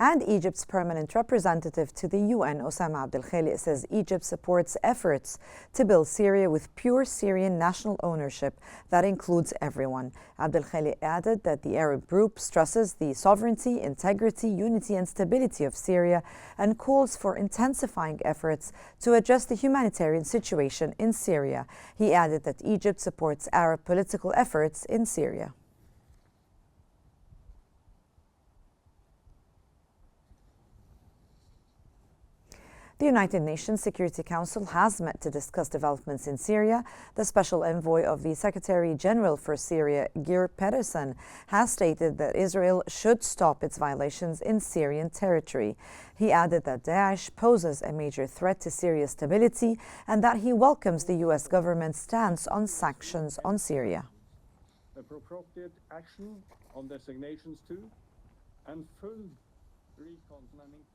And Egypt's permanent representative to the UN, Osama Abdel Khaliq, says Egypt supports efforts to build Syria with pure Syrian national ownership that includes everyone. Abdel Khaliq added that the Arab group stresses the sovereignty, integrity, unity and stability of Syria and calls for intensifying efforts to address the humanitarian situation in Syria. He added that Egypt supports Arab political efforts in Syria. The United Nations Security Council has met to discuss developments in Syria. The special envoy of the Secretary General for Syria, Geir Pedersen, has stated that Israel should stop its violations in Syrian territory. He added that Daesh poses a major threat to Syria's stability and that he welcomes the U.S. government's stance on sanctions on Syria. Appropriate action on designations too, and full reconvening.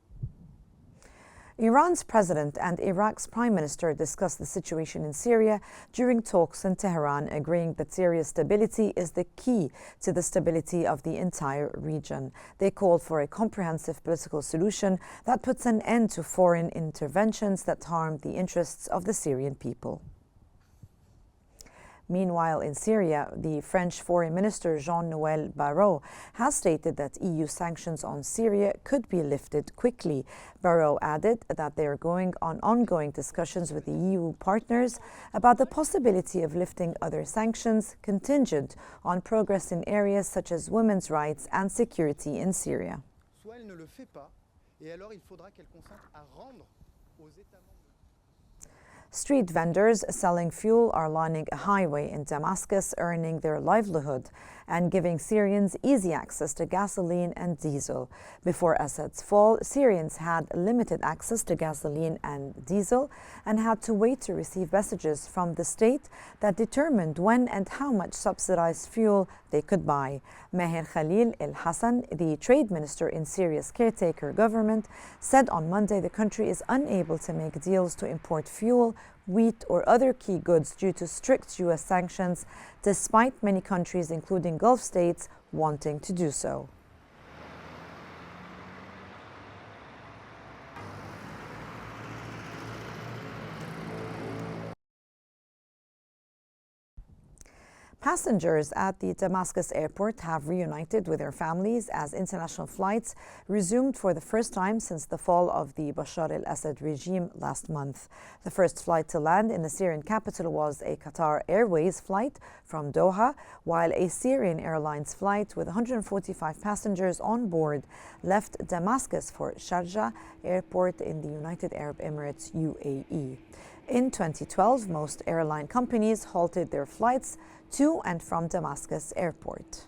Iran's president and Iraq's prime minister discussed the situation in Syria during talks in Tehran, agreeing that Syria's stability is the key to the stability of the entire region. They called for a comprehensive political solution that puts an end to foreign interventions that harm the interests of the Syrian people. Meanwhile, in Syria, the French Foreign Minister Jean-Noël Barrot has stated that EU sanctions on Syria could be lifted quickly. Barrot added that they are going on ongoing discussions with the EU partners about the possibility of lifting other sanctions contingent on progress in areas such as women's rights and security in Syria. Street vendors selling fuel are lining a highway in Damascus, earning their livelihood and giving Syrians easy access to gasoline and diesel. Before Assad's fall, Syrians had limited access to gasoline and diesel and had to wait to receive messages from the state that determined when and how much subsidized fuel they could buy. Maher Khalil El-Hassan, the trade minister in Syria's caretaker government, said on Monday the country is unable to make deals to import fuel, wheat or other key goods due to strict U.S. sanctions, despite many countries, including Gulf states, wanting to do so. Passengers at the Damascus airport have reunited with their families as international flights resumed for the first time since the fall of the Bashar al-Assad regime last month. The first flight to land in the Syrian capital was a Qatar Airways flight from Doha, while a Syrian Airlines flight with 145 passengers on board left Damascus for Sharjah airport in the United Arab Emirates, UAE. In 2012, most airline companies halted their flights to and from Damascus airport.